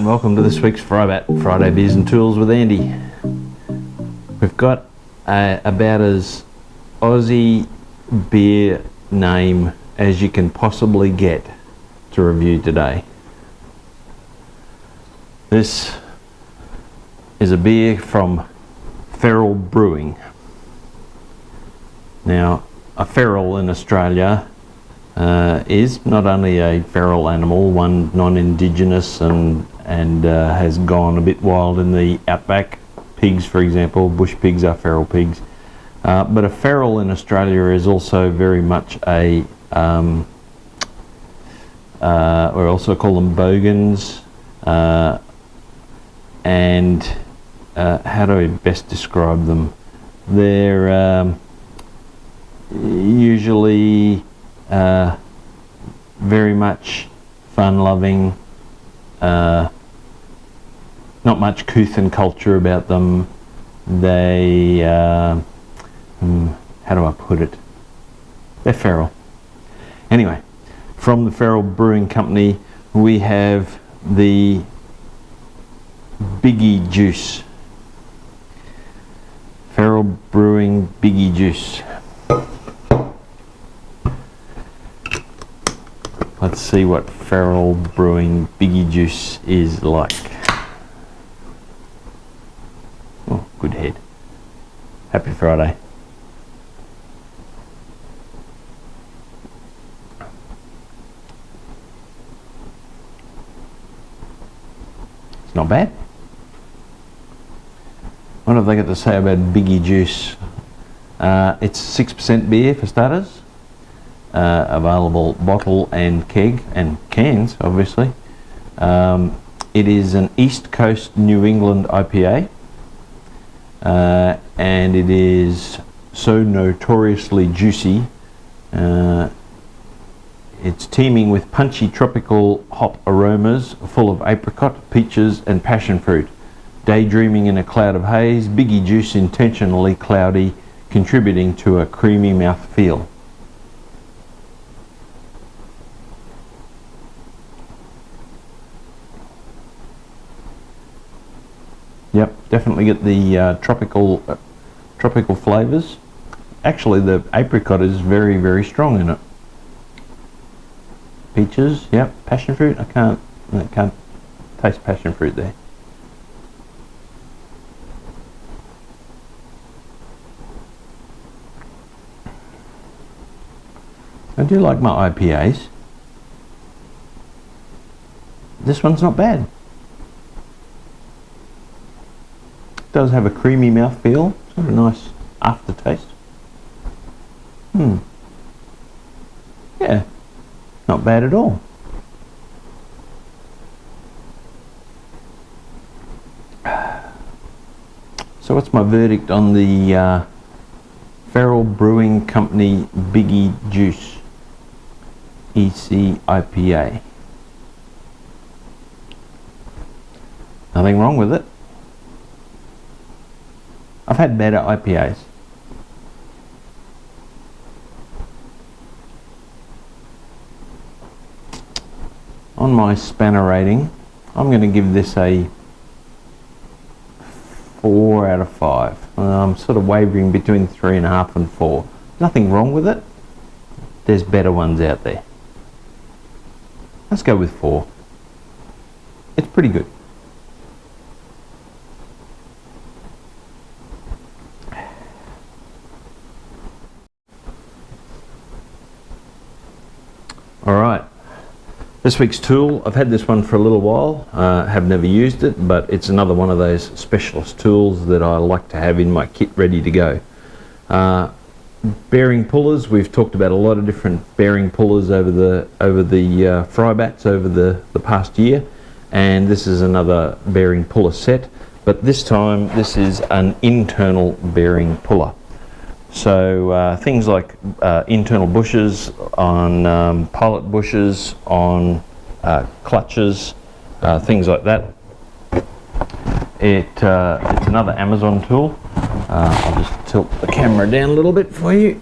welcome to this week's FriBaT, Friday Beers and Tools with Andy. We've got about as Aussie beer name as you can possibly get to review today. This is a beer from Feral Brewing. Now, a feral in Australia is not only a feral animal, one non-indigenous and has gone a bit wild in the outback. Pigs, for example, bush pigs are feral pigs. But a feral in Australia is also very much a, we also call them bogans, and how do we best describe them? They're usually very much fun-loving, not much couth and culture about them. They, how do I put it? They're feral. Anyway, from the Feral Brewing Company, we have the Biggie Juice. Feral Brewing Biggie Juice. Let's see what Feral Brewing Biggie Juice is like. Oh, good head. Happy Friday. It's not bad. What have they got to say about Biggie Juice? It's 6% beer for starters. Available bottle and keg and cans, obviously. It is an East Coast New England IPA, and it is so notoriously juicy. It's teeming with punchy tropical hop aromas full of apricot, peaches and passion fruit. Daydreaming in a cloud of haze, Biggie Juice intentionally cloudy, contributing to a creamy mouth feel. Yep, definitely get the tropical flavors. Actually, the apricot is very, very strong in it. Peaches, yep, passion fruit. I can't taste passion fruit there. I do like my IPAs. This one's not bad. Does have a creamy mouthfeel, sort of nice aftertaste. Yeah, not bad at all. So what's my verdict on the Feral Brewing Company Biggie Juice ECIPA? Nothing wrong with it. I've had better IPAs. On my spanner rating, I'm going to give this a 4 out of 5. I'm sort of wavering between 3.5 and 4. Nothing wrong with it. There's better ones out there. Let's go with 4. It's pretty good. Alright, this week's tool, I've had this one for a little while, have never used it, but it's another one of those specialist tools that I like to have in my kit ready to go. Bearing pullers, we've talked about a lot of different bearing pullers over the FriBaTs over the past year, and this is another bearing puller set, but this time this is an internal bearing puller. So things like internal bushes on pilot bushes, on clutches, things like that. It's another Amazon tool. I'll just tilt the camera down a little bit for you.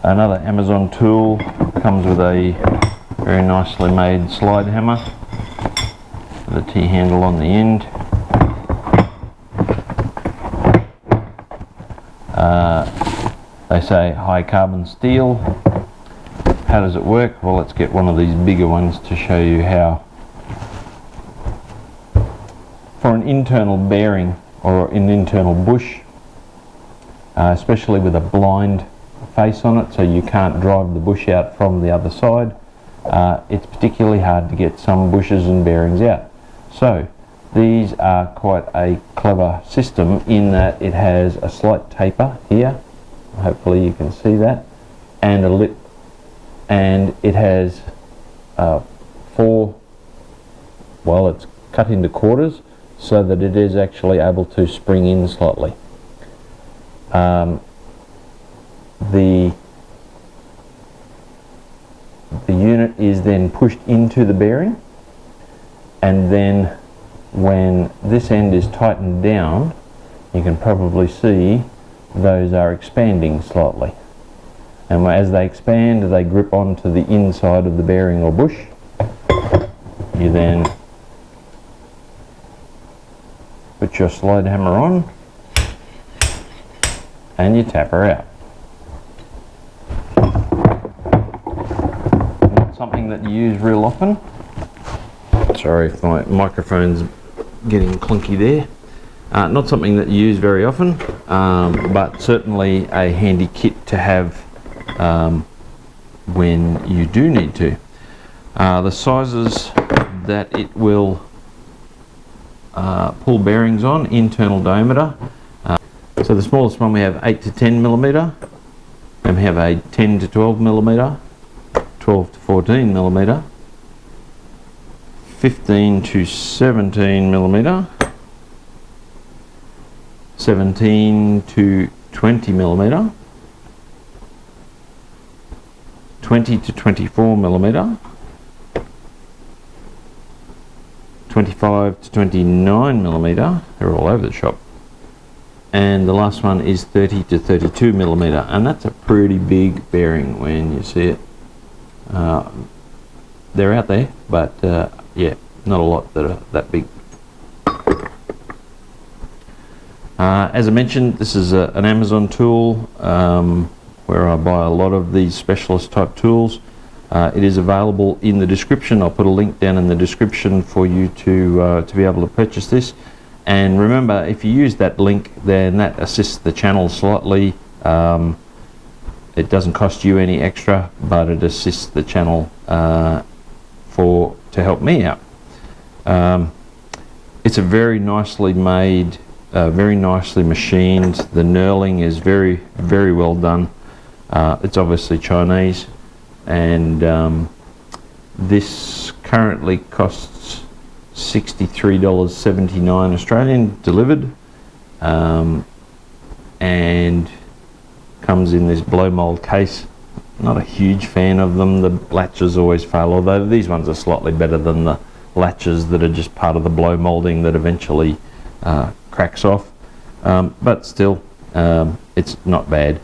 Another Amazon tool, comes with a very nicely made slide hammer with a T-handle on the end. They say high carbon steel. How does it work? Well, let's get one of these bigger ones to show you how. For an internal bearing or an internal bush, especially with a blind face on it, so you can't drive the bush out from the other side, it's particularly hard to get some bushes and bearings out. So these are quite a clever system in that it has a slight taper here, hopefully you can see that, and a lip, and it has it's cut into quarters so that it is actually able to spring in slightly. The unit is then pushed into the bearing, and then when this end is tightened down, you can probably see those are expanding slightly, and as they expand they grip onto the inside of the bearing or bush. You then put your slide hammer on and you tap her out. Not something that you use real often. Sorry if my microphone's getting clunky there. Not something that you use very often, but certainly a handy kit to have when you do need to. The sizes that it will pull bearings on, internal diameter. So the smallest one we have 8 to 10 millimeter, and we have a 10 to 12 millimeter, 12 to 14 millimeter, 15 to 17 millimeter, 17 to 20 millimeter, 20 to 24 millimeter, 25 to 29 millimeter, they're all over the shop, and the last one is 30 to 32 millimeter, and that's a pretty big bearing when you see it. They're out there, but yeah, not a lot that are that big. As I mentioned, this is an Amazon tool where I buy a lot of these specialist type tools. It is available in the description. I'll put a link down in the description for you to be able to purchase this. And remember, if you use that link, then that assists the channel slightly. It doesn't cost you any extra, but it assists the channel to help me out. It's a very nicely made, very nicely machined. The knurling is very, very well done. It's obviously Chinese, and this currently costs $63.79 Australian delivered, and comes in this blow mold case. Not a huge fan of them. The latches always fail, although these ones are slightly better than the latches that are just part of the blow molding that eventually cracks off, but still it's not bad.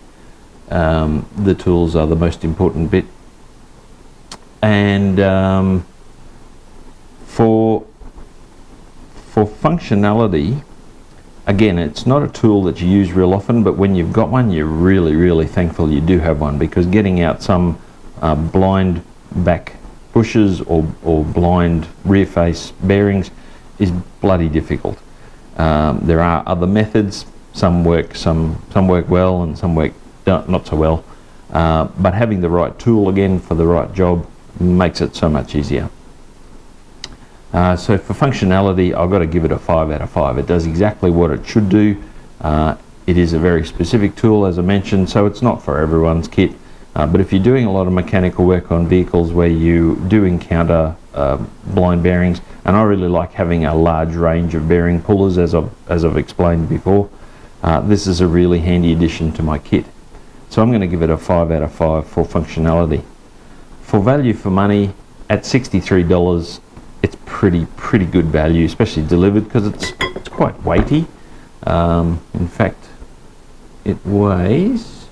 The tools are the most important bit, and for functionality, again, it's not a tool that you use real often, but when you've got one, you're really, really thankful you do have one, because getting out some blind back bushes or blind rear face bearings is bloody difficult. There are other methods. Some work well, and some work not so well. But having the right tool again for the right job makes it so much easier. So for functionality, I've got to give it a 5 out of 5. It does exactly what it should do. It is a very specific tool, as I mentioned, so it's not for everyone's kit. But if you're doing a lot of mechanical work on vehicles where you do encounter blind bearings, and I really like having a large range of bearing pullers, as I've explained before, this is a really handy addition to my kit. So I'm going to give it a 5 out of 5 for functionality. For value for money, at $63, it's pretty good value, especially delivered, because it's quite weighty. In fact, it weighs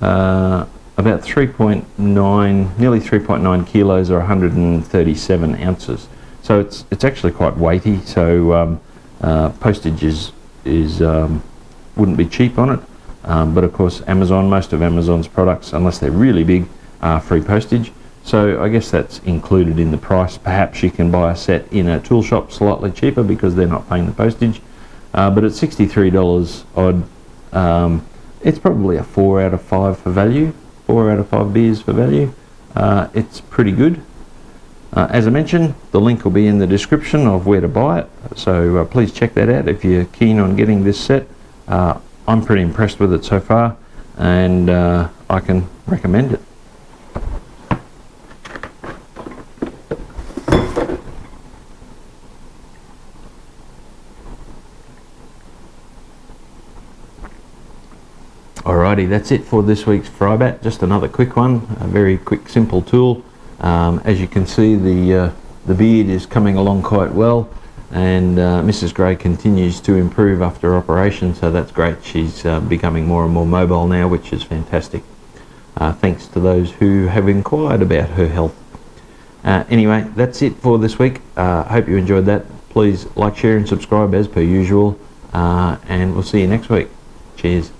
about 3.9, nearly 3.9 kilos or 137 ounces. So it's actually quite weighty. So postage is wouldn't be cheap on it. But of course, most of Amazon's products, unless they're really big, are free postage. So I guess that's included in the price. Perhaps you can buy a set in a tool shop slightly cheaper because they're not paying the postage. But at $63 odd, it's probably a 4 out of 5 for value. 4 out of 5 beers for value. It's pretty good. As I mentioned, the link will be in the description of where to buy it. So please check that out if you're keen on getting this set. I'm pretty impressed with it so far, and I can recommend it. Alrighty, that's it for this week's FriBaT. Just another quick one, a very quick, simple tool. As you can see, the beard is coming along quite well, and Mrs. Gray continues to improve after operation, so that's great. She's becoming more and more mobile now, which is fantastic. Thanks to those who have inquired about her health. Anyway, that's it for this week. Hope you enjoyed that. Please like, share and subscribe as per usual, and we'll see you next week. Cheers.